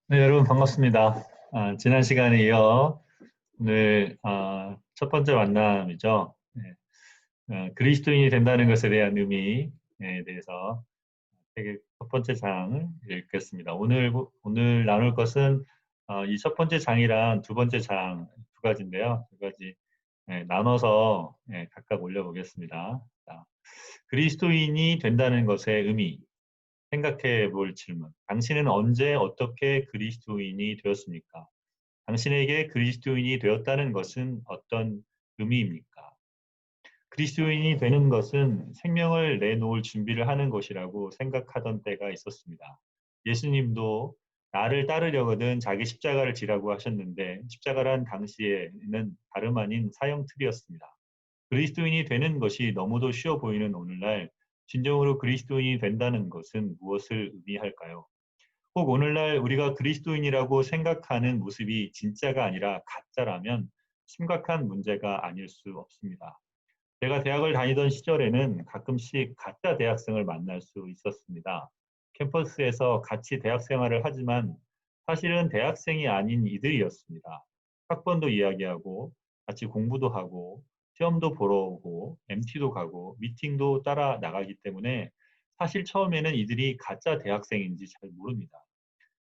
네, 여러분 반갑습니다. 지난 시간에 이어 오늘 첫 번째 만남이죠. 네, 그리스도인이 된다는 것에 대한 의미에 대해서 책의 첫 번째 장을 읽겠습니다. 오늘 나눌 것은 이 첫 번째 장이랑 두 번째 장 두 가지인데요. 두 가지 나눠서 각각 올려보겠습니다. 자, 그리스도인이 된다는 것의 의미, 생각해 볼 질문. 당신은 언제 어떻게 그리스도인이 되었습니까? 당신에게 그리스도인이 되었다는 것은 어떤 의미입니까? 그리스도인이 되는 것은 생명을 내놓을 준비를 하는 것이라고 생각하던 때가 있었습니다. 예수님도 나를 따르려거든 자기 십자가를 지라고 하셨는데 십자가란 당시에는 다름 아닌 사형틀이었습니다. 그리스도인이 되는 것이 너무도 쉬워 보이는 오늘날 진정으로 그리스도인이 된다는 것은 무엇을 의미할까요? 혹 오늘날 우리가 그리스도인이라고 생각하는 모습이 진짜가 아니라 가짜라면 심각한 문제가 아닐 수 없습니다. 제가 대학을 다니던 시절에는 가끔씩 가짜 대학생을 만날 수 있었습니다. 캠퍼스에서 같이 대학 생활을 하지만 사실은 대학생이 아닌 이들이었습니다. 학번도 이야기하고 같이 공부도 하고 시험도 보러 오고 MT도 가고 미팅도 따라 나가기 때문에 사실 처음에는 이들이 가짜 대학생인지 잘 모릅니다.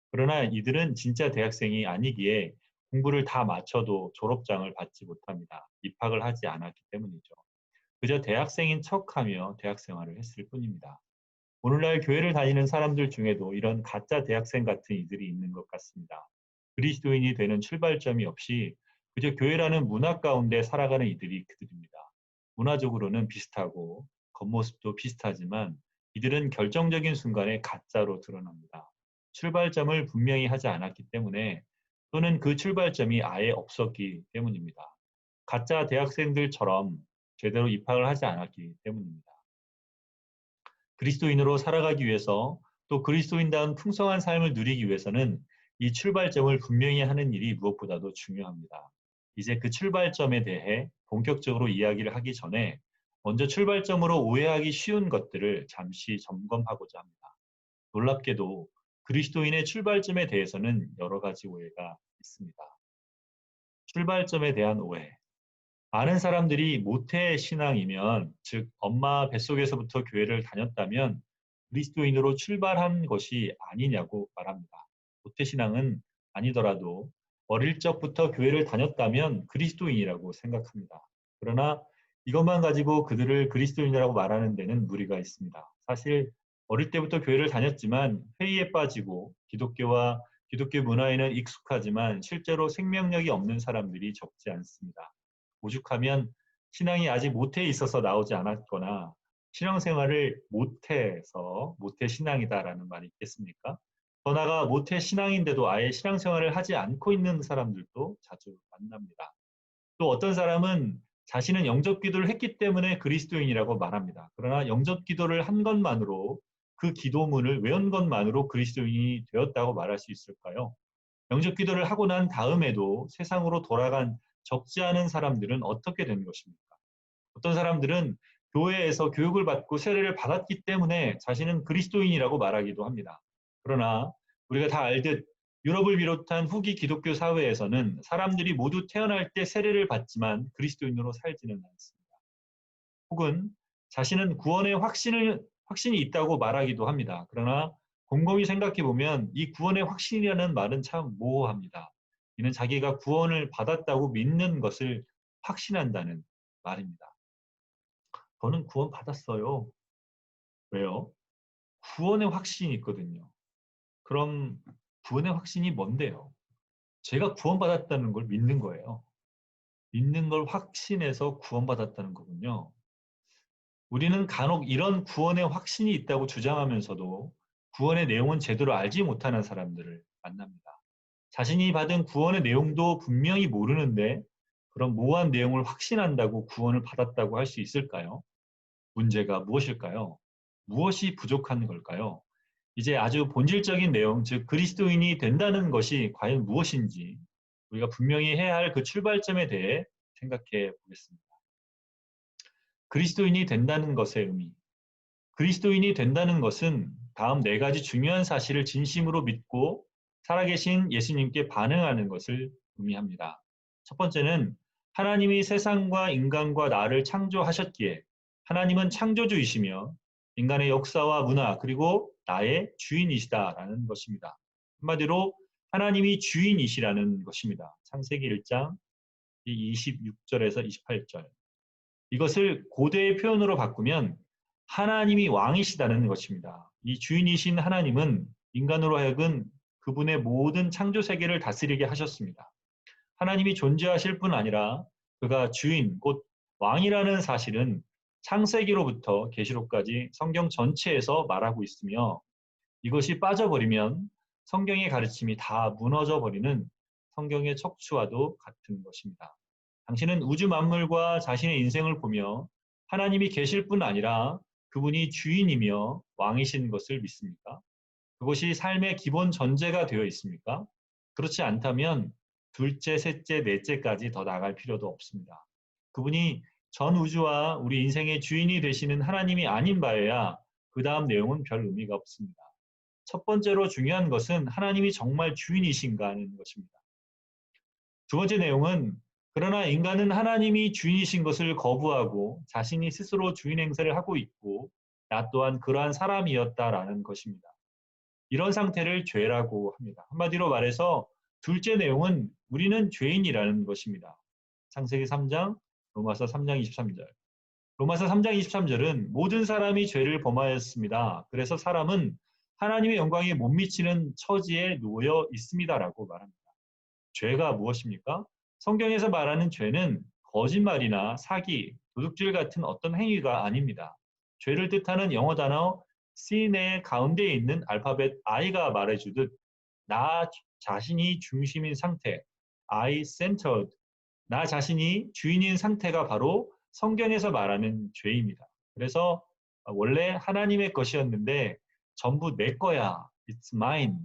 그러나 이들은 진짜 대학생이 아니기에 공부를 다 마쳐도 졸업장을 받지 못합니다. 입학을 하지 않았기 때문이죠. 그저 대학생인 척하며 대학 생활을 했을 뿐입니다. 오늘날 교회를 다니는 사람들 중에도 이런 가짜 대학생 같은 이들이 있는 것 같습니다. 그리스도인이 되는 출발점이 없이 그저 교회라는 문화 가운데 살아가는 이들이 그들입니다. 문화적으로는 비슷하고 겉모습도 비슷하지만 이들은 결정적인 순간에 가짜로 드러납니다. 출발점을 분명히 하지 않았기 때문에 또는 그 출발점이 아예 없었기 때문입니다. 가짜 대학생들처럼 제대로 입학을 하지 않았기 때문입니다. 그리스도인으로 살아가기 위해서 또 그리스도인다운 풍성한 삶을 누리기 위해서는 이 출발점을 분명히 하는 일이 무엇보다도 중요합니다. 이제 그 출발점에 대해 본격적으로 이야기를 하기 전에 먼저 출발점으로 오해하기 쉬운 것들을 잠시 점검하고자 합니다. 놀랍게도 그리스도인의 출발점에 대해서는 여러 가지 오해가 있습니다. 출발점에 대한 오해. 많은 사람들이 모태 신앙이면, 즉 엄마 뱃속에서부터 교회를 다녔다면 그리스도인으로 출발한 것이 아니냐고 말합니다. 모태 신앙은 아니더라도 어릴 적부터 교회를 다녔다면 그리스도인이라고 생각합니다. 그러나 이것만 가지고 그들을 그리스도인이라고 말하는 데는 무리가 있습니다. 사실 어릴 때부터 교회를 다녔지만 회의에 빠지고 기독교 문화에는 익숙하지만 실제로 생명력이 없는 사람들이 적지 않습니다. 오죽하면 신앙이 아직 모태에 있어서 나오지 않았거나 신앙생활을 못해서 모태신앙이다라는 말이 있겠습니까? 더 나아가 모태신앙인데도 아예 신앙생활을 하지 않고 있는 사람들도 자주 만납니다. 또 어떤 사람은 자신은 영접기도를 했기 때문에 그리스도인이라고 말합니다. 그러나 영접기도를 한 것만으로 그 기도문을 외운 것만으로 그리스도인이 되었다고 말할 수 있을까요? 영접기도를 하고 난 다음에도 세상으로 돌아간 적지 않은 사람들은 어떻게 된 것입니까? 어떤 사람들은 교회에서 교육을 받고 세례를 받았기 때문에 자신은 그리스도인이라고 말하기도 합니다. 그러나 우리가 다 알듯 유럽을 비롯한 후기 기독교 사회에서는 사람들이 모두 태어날 때 세례를 받지만 그리스도인으로 살지는 않습니다. 혹은 자신은 구원의 확신이 있다고 말하기도 합니다. 그러나 곰곰이 생각해 보면 이 구원의 확신이라는 말은 참 모호합니다. 이는 자기가 구원을 받았다고 믿는 것을 확신한다는 말입니다. 저는 구원 받았어요. 왜요? 구원의 확신이 있거든요. 그럼 구원의 확신이 뭔데요? 제가 구원받았다는 걸 믿는 거예요. 믿는 걸 확신해서 구원받았다는 거군요. 우리는 간혹 이런 구원의 확신이 있다고 주장하면서도 구원의 내용은 제대로 알지 못하는 사람들을 만납니다. 자신이 받은 구원의 내용도 분명히 모르는데 그런 모호한 내용을 확신한다고 구원을 받았다고 할 수 있을까요? 문제가 무엇일까요? 무엇이 부족한 걸까요? 이제 아주 본질적인 내용, 즉 그리스도인이 된다는 것이 과연 무엇인지 우리가 분명히 해야 할 그 출발점에 대해 생각해 보겠습니다. 그리스도인이 된다는 것의 의미. 그리스도인이 된다는 것은 다음 네 가지 중요한 사실을 진심으로 믿고 살아계신 예수님께 반응하는 것을 의미합니다. 첫 번째는 하나님이 세상과 인간과 나를 창조하셨기에 하나님은 창조주이시며 인간의 역사와 문화 그리고 나의 주인이시다라는 것입니다. 한마디로 하나님이 주인이시라는 것입니다. 창세기 1장 26절에서 28절. 이것을 고대의 표현으로 바꾸면 하나님이 왕이시다는 것입니다. 이 주인이신 하나님은 인간으로 하여금 그분의 모든 창조 세계를 다스리게 하셨습니다. 하나님이 존재하실 뿐 아니라 그가 주인, 곧 왕이라는 사실은 창세기로부터 계시록까지 성경 전체에서 말하고 있으며 이것이 빠져버리면 성경의 가르침이 다 무너져 버리는 성경의 척추와도 같은 것입니다. 당신은 우주 만물과 자신의 인생을 보며 하나님이 계실 뿐 아니라 그분이 주인이며 왕이신 것을 믿습니까? 그것이 삶의 기본 전제가 되어 있습니까? 그렇지 않다면 둘째, 셋째, 넷째까지 더 나갈 필요도 없습니다. 그분이 전 우주와 우리 인생의 주인이 되시는 하나님이 아닌 바에야 그 다음 내용은 별 의미가 없습니다. 첫 번째로 중요한 것은 하나님이 정말 주인이신가 하는 것입니다. 두 번째 내용은 그러나 인간은 하나님이 주인이신 것을 거부하고 자신이 스스로 주인 행세를 하고 있고 나 또한 그러한 사람이었다라는 것입니다. 이런 상태를 죄라고 합니다. 한마디로 말해서 둘째 내용은 우리는 죄인이라는 것입니다. 창세기 3장, 로마서 3장 23절. 로마서 3장 23절은 모든 사람이 죄를 범하였습니다. 그래서 사람은 하나님의 영광에 못 미치는 처지에 놓여 있습니다라고 말합니다. 죄가 무엇입니까? 성경에서 말하는 죄는 거짓말이나 사기, 도둑질 같은 어떤 행위가 아닙니다. 죄를 뜻하는 영어 단어 sin의 가운데에 있는 알파벳 I가 말해주듯 나 자신이 중심인 상태, I-centered, 나 자신이 주인인 상태가 바로 성경에서 말하는 죄입니다. 그래서 원래 하나님의 것이었는데 전부 내 거야, it's mine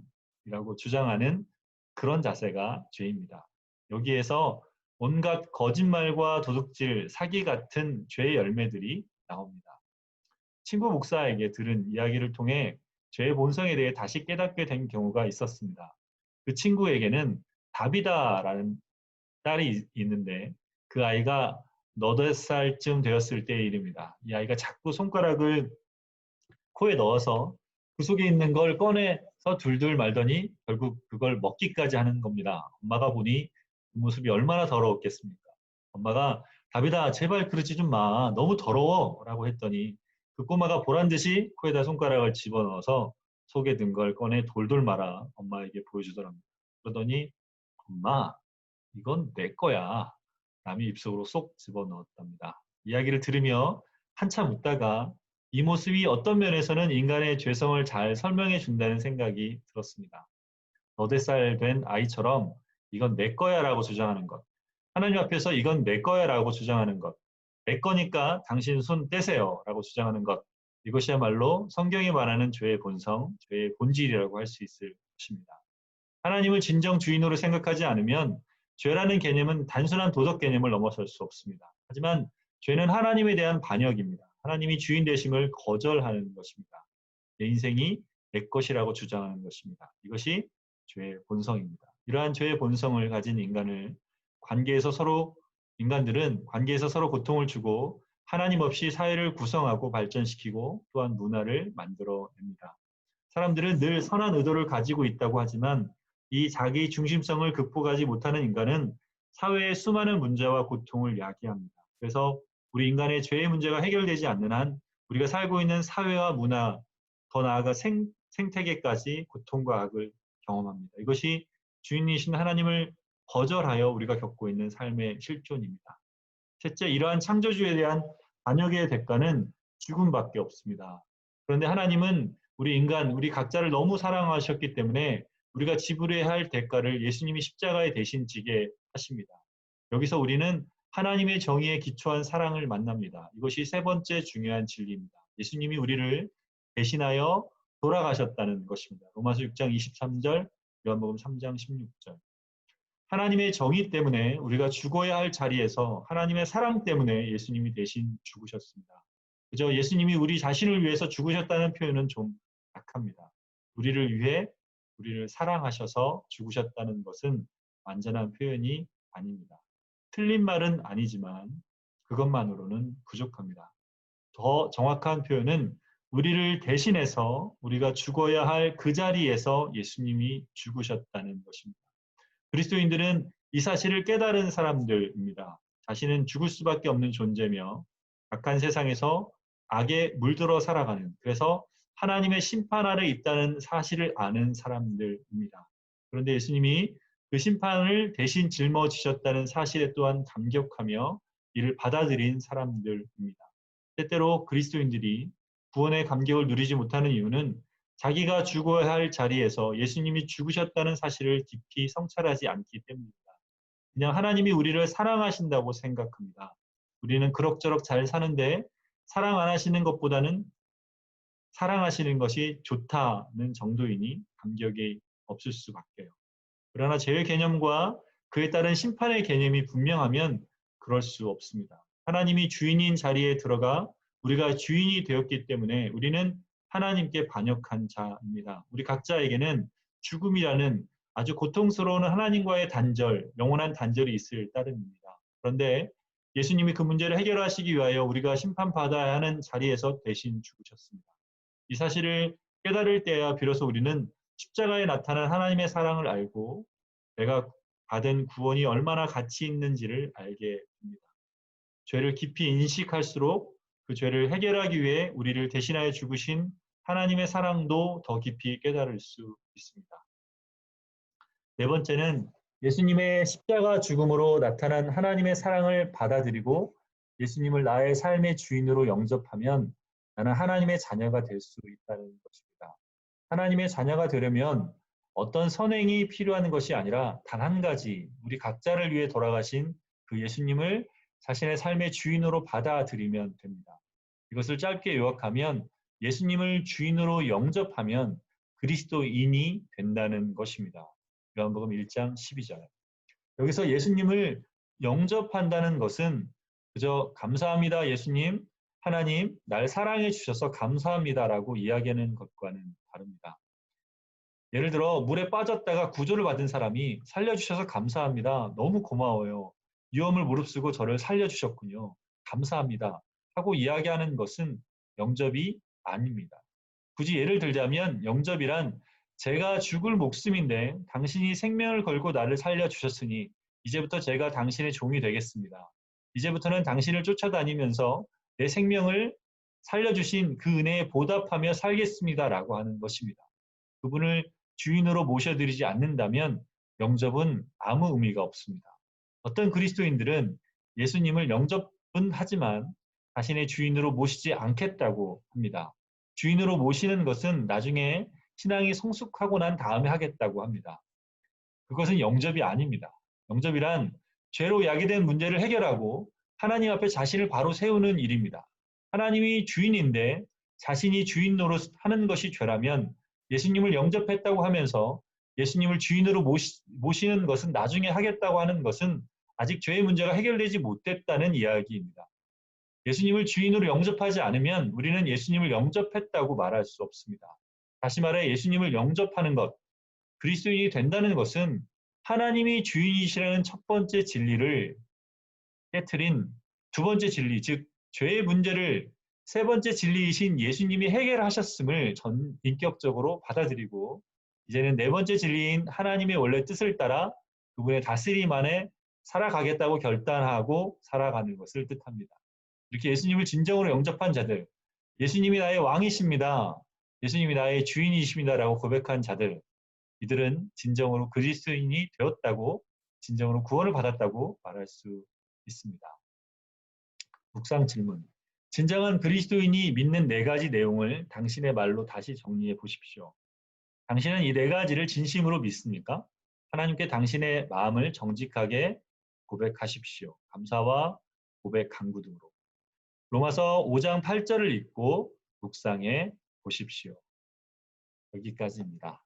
이라고 주장하는 그런 자세가 죄입니다. 여기에서 온갖 거짓말과 도둑질, 사기 같은 죄의 열매들이 나옵니다. 친구 목사에게 들은 이야기를 통해 죄의 본성에 대해 다시 깨닫게 된 경우가 있었습니다. 그 친구에게는 다비다라는 딸이 있는데 그 아이가 8살쯤 되었을 때의 일입니다. 이 아이가 자꾸 손가락을 코에 넣어서 그 속에 있는 걸 꺼내서 둘둘 말더니 결국 그걸 먹기까지 하는 겁니다. 엄마가 보니 그 모습이 얼마나 더러웠겠습니까? 엄마가 다비다 제발 그러지 좀 마. 너무 더러워 라고 했더니 그 꼬마가 보란듯이 코에다 손가락을 집어넣어서 속에 든 걸 꺼내 돌돌 말아 엄마에게 보여주더랍니다. 그러더니 엄마 이건 내 거야. 남이 입속으로 쏙 집어넣었답니다. 이야기를 들으며 한참 웃다가 이 모습이 어떤 면에서는 인간의 죄성을 잘 설명해 준다는 생각이 들었습니다. 8살 된 아이처럼 이건 내 거야 라고 주장하는 것. 하나님 앞에서 이건 내 거야 라고 주장하는 것. 내 거니까 당신 손 떼세요 라고 주장하는 것. 이것이야말로 성경이 말하는 죄의 본성, 죄의 본질이라고 할 수 있을 것입니다. 하나님을 진정 주인으로 생각하지 않으면 죄라는 개념은 단순한 도덕 개념을 넘어설 수 없습니다. 하지만 죄는 하나님에 대한 반역입니다. 하나님이 주인 되심을 거절하는 것입니다. 내 인생이 내 것이라고 주장하는 것입니다. 이것이 죄의 본성입니다. 이러한 죄의 본성을 가진 인간들은 관계에서 서로 고통을 주고 하나님 없이 사회를 구성하고 발전시키고 또한 문화를 만들어냅니다. 사람들은 늘 선한 의도를 가지고 있다고 하지만 이 자기 중심성을 극복하지 못하는 인간은 사회의 수많은 문제와 고통을 야기합니다. 그래서 우리 인간의 죄의 문제가 해결되지 않는 한 우리가 살고 있는 사회와 문화, 더 나아가 생태계까지 고통과 악을 경험합니다. 이것이 주인이신 하나님을 거절하여 우리가 겪고 있는 삶의 실존입니다. 셋째, 이러한 창조주에 대한 반역의 대가는 죽음밖에 없습니다. 그런데 하나님은 우리 인간, 우리 각자를 너무 사랑하셨기 때문에 우리가 지불해야 할 대가를 예수님이 십자가에 대신 지게 하십니다. 여기서 우리는 하나님의 정의에 기초한 사랑을 만납니다. 이것이 세 번째 중요한 진리입니다. 예수님이 우리를 대신하여 돌아가셨다는 것입니다. 로마서 6장 23절, 요한복음 3장 16절. 하나님의 정의 때문에 우리가 죽어야 할 자리에서 하나님의 사랑 때문에 예수님이 대신 죽으셨습니다. 그저 예수님이 우리 자신을 위해서 죽으셨다는 표현은 좀 약합니다. 우리를 위해 우리를 사랑하셔서 죽으셨다는 것은 완전한 표현이 아닙니다. 틀린 말은 아니지만 그것만으로는 부족합니다. 더 정확한 표현은 우리를 대신해서 우리가 죽어야 할 그 자리에서 예수님이 죽으셨다는 것입니다. 그리스도인들은 이 사실을 깨달은 사람들입니다. 자신은 죽을 수밖에 없는 존재며 악한 세상에서 악에 물들어 살아가는, 그래서 하나님의 심판 아래 있다는 사실을 아는 사람들입니다. 그런데 예수님이 그 심판을 대신 짊어지셨다는 사실에 또한 감격하며 이를 받아들인 사람들입니다. 때때로 그리스도인들이 구원의 감격을 누리지 못하는 이유는 자기가 죽어야 할 자리에서 예수님이 죽으셨다는 사실을 깊이 성찰하지 않기 때문입니다. 그냥 하나님이 우리를 사랑하신다고 생각합니다. 우리는 그럭저럭 잘 사는데 사랑 안 하시는 것보다는 사랑하시는 것이 좋다는 정도이니 감격이 없을 수밖에요. 그러나 죄의 개념과 그에 따른 심판의 개념이 분명하면 그럴 수 없습니다. 하나님이 주인인 자리에 들어가 우리가 주인이 되었기 때문에 우리는 하나님께 반역한 자입니다. 우리 각자에게는 죽음이라는 아주 고통스러운 하나님과의 단절, 영원한 단절이 있을 따름입니다. 그런데 예수님이 그 문제를 해결하시기 위하여 우리가 심판받아야 하는 자리에서 대신 죽으셨습니다. 이 사실을 깨달을 때야 비로소 우리는 십자가에 나타난 하나님의 사랑을 알고 내가 받은 구원이 얼마나 가치 있는지를 알게 됩니다. 죄를 깊이 인식할수록 그 죄를 해결하기 위해 우리를 대신하여 죽으신 하나님의 사랑도 더 깊이 깨달을 수 있습니다. 네 번째는 예수님의 십자가 죽음으로 나타난 하나님의 사랑을 받아들이고 예수님을 나의 삶의 주인으로 영접하면 나는 하나님의 자녀가 될 수 있다는 것입니다. 하나님의 자녀가 되려면 어떤 선행이 필요한 것이 아니라 단 한 가지, 우리 각자를 위해 돌아가신 그 예수님을 자신의 삶의 주인으로 받아들이면 됩니다. 이것을 짧게 요약하면 예수님을 주인으로 영접하면 그리스도인이 된다는 것입니다. 요한복음 1장 12절. 여기서 예수님을 영접한다는 것은 그저 감사합니다 예수님, 하나님 날 사랑해 주셔서 감사합니다라고 이야기하는 것과는 다릅니다. 예를 들어 물에 빠졌다가 구조를 받은 사람이 살려주셔서 감사합니다. 너무 고마워요. 위험을 무릅쓰고 저를 살려주셨군요. 감사합니다. 하고 이야기하는 것은 영접이 아닙니다. 굳이 예를 들자면 영접이란 제가 죽을 목숨인데 당신이 생명을 걸고 나를 살려주셨으니 이제부터 제가 당신의 종이 되겠습니다. 이제부터는 당신을 쫓아다니면서 내 생명을 살려주신 그 은혜에 보답하며 살겠습니다라고 하는 것입니다. 그분을 주인으로 모셔드리지 않는다면 영접은 아무 의미가 없습니다. 어떤 그리스도인들은 예수님을 영접은 하지만 자신의 주인으로 모시지 않겠다고 합니다. 주인으로 모시는 것은 나중에 신앙이 성숙하고 난 다음에 하겠다고 합니다. 그것은 영접이 아닙니다. 영접이란 죄로 야기된 문제를 해결하고 하나님 앞에 자신을 바로 세우는 일입니다. 하나님이 주인인데 자신이 주인 노릇 하는 것이 죄라면 예수님을 영접했다고 하면서 예수님을 주인으로 모시는 것은 나중에 하겠다고 하는 것은 아직 죄의 문제가 해결되지 못했다는 이야기입니다. 예수님을 주인으로 영접하지 않으면 우리는 예수님을 영접했다고 말할 수 없습니다. 다시 말해 예수님을 영접하는 것, 그리스도인이 된다는 것은 하나님이 주인이시라는 첫 번째 진리를 깨트린 두 번째 진리, 즉 죄의 문제를 세 번째 진리이신 예수님이 해결하셨음을 인격적으로 받아들이고 이제는 네 번째 진리인 하나님의 원래 뜻을 따라 그분의 다스림 안에 살아가겠다고 결단하고 살아가는 것을 뜻합니다. 이렇게 예수님을 진정으로 영접한 자들, 예수님이 나의 왕이십니다. 예수님이 나의 주인이십니다라고 고백한 자들, 이들은 진정으로 그리스도인이 되었다고, 진정으로 구원을 받았다고 말할 수 있습니다. 묵상 질문. 진정한 그리스도인이 믿는 네 가지 내용을 당신의 말로 다시 정리해 보십시오. 당신은 이 네 가지를 진심으로 믿습니까? 하나님께 당신의 마음을 정직하게 고백하십시오. 감사와 고백, 간구 등으로. 로마서 5장 8절을 읽고 묵상해 보십시오. 여기까지입니다.